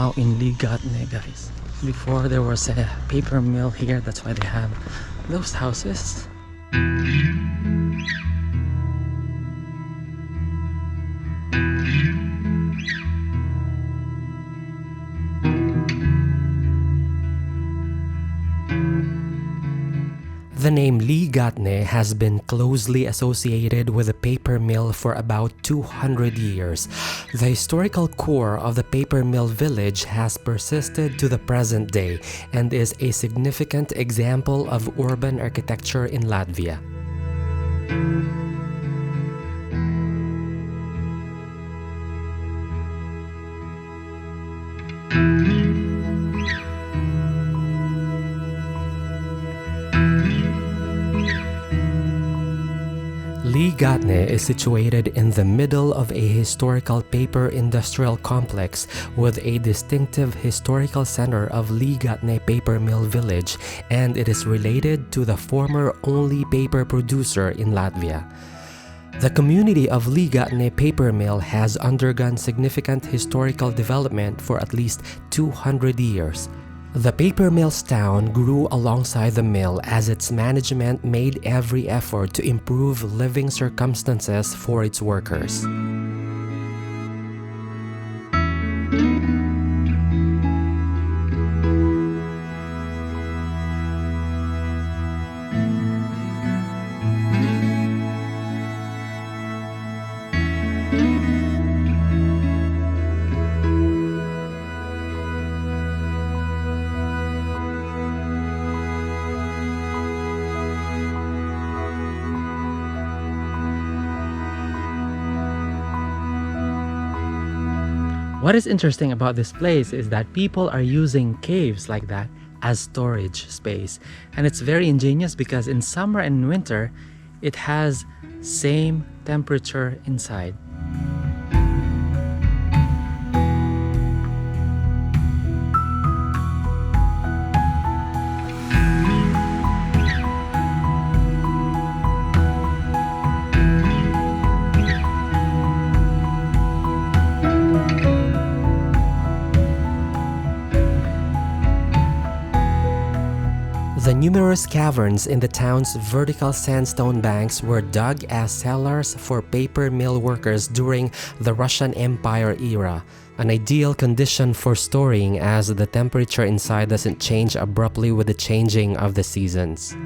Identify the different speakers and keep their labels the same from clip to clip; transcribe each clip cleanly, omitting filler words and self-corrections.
Speaker 1: now in Līgatne, guys. Before there was a paper mill here, that's why they have those houses.
Speaker 2: The name Līgatne has been closely associated with the paper mill for about 200 years. The historical core of the paper mill village has persisted to the present day and is a significant example of urban architecture in Latvia. Līgatne is situated in the middle of a historical paper industrial complex with a distinctive historical center of Līgatne paper mill village, and it is related to the former only paper producer in Latvia. The community of Līgatne paper mill has undergone significant historical development for at least 200 years. The paper mill's town grew alongside the mill as its management made every effort to improve living circumstances for its workers.
Speaker 1: What is interesting about this place is that people are using caves like that as storage space. And it's very ingenious because in summer and winter, it has same temperature inside.
Speaker 2: The numerous caverns in the town's vertical sandstone banks were dug as cellars for paper mill workers during the Russian Empire era, an ideal condition for storing as the temperature inside doesn't change abruptly with the changing of the seasons.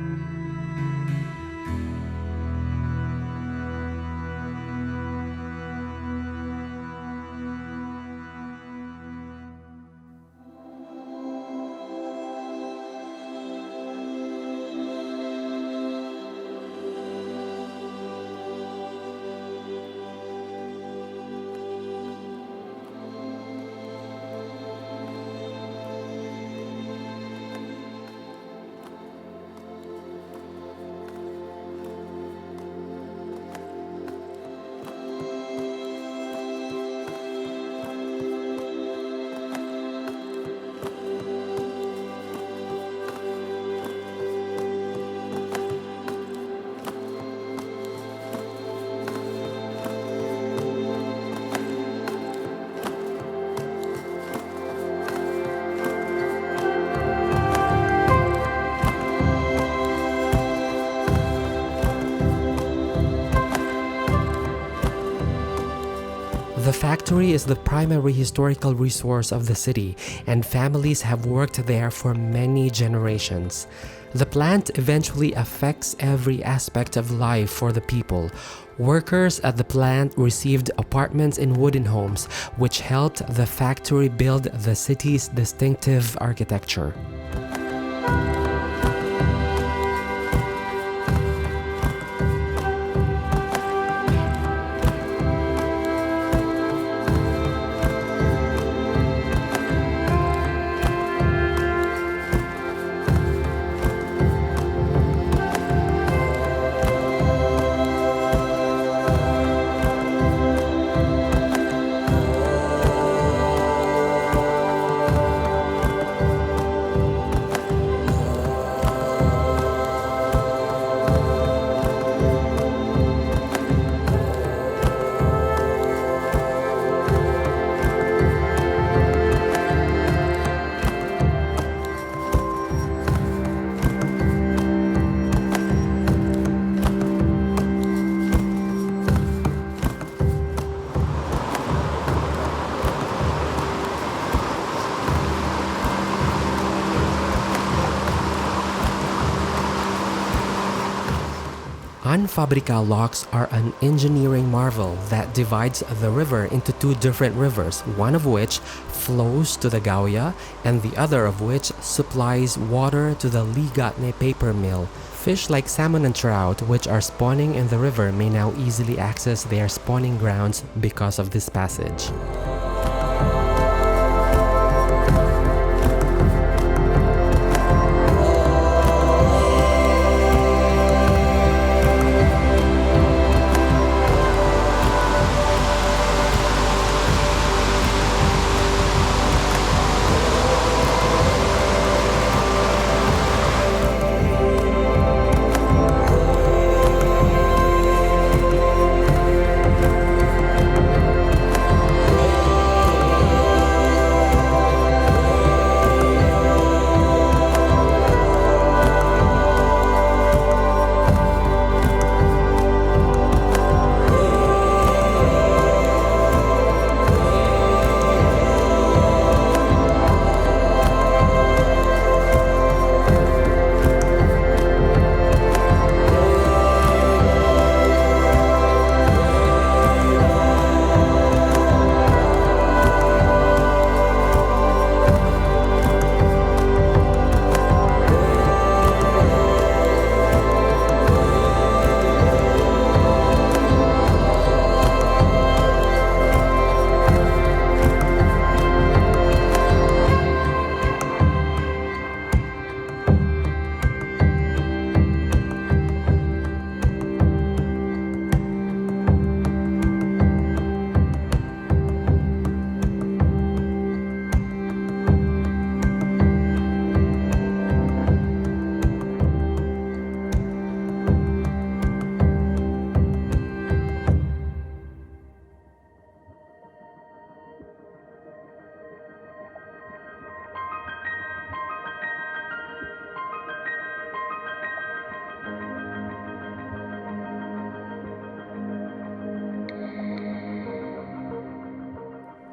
Speaker 2: The factory is the primary historical resource of the city, and families have worked there for many generations. The plant eventually affects every aspect of life for the people. Workers at the plant received apartments in wooden homes, which helped the factory build the city's distinctive architecture. Handfabrika locks are an engineering marvel that divides the river into two different rivers, one of which flows to the Gauja and the other of which supplies water to the Līgatne paper mill. Fish like salmon and trout, which are spawning in the river, may now easily access their spawning grounds because of this passage.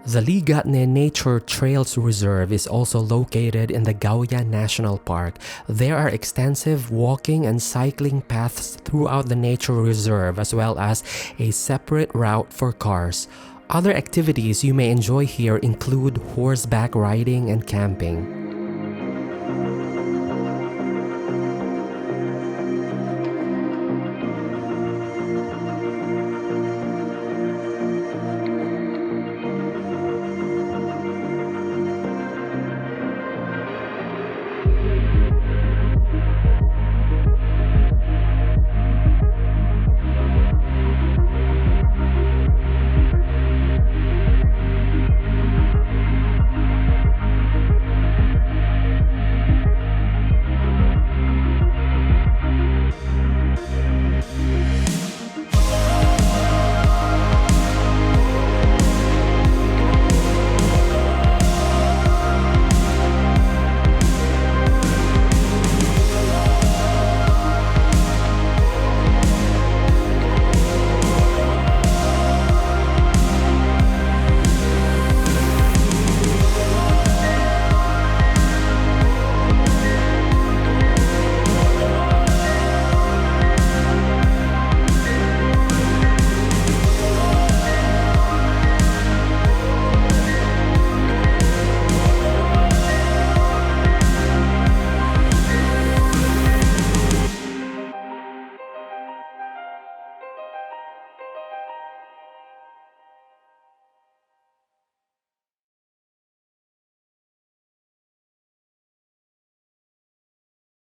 Speaker 2: The Līgatne Nature Trails Reserve is also located in the Gauja National Park. There are extensive walking and cycling paths throughout the nature reserve, as well as a separate route for cars. Other activities you may enjoy here include horseback riding and camping.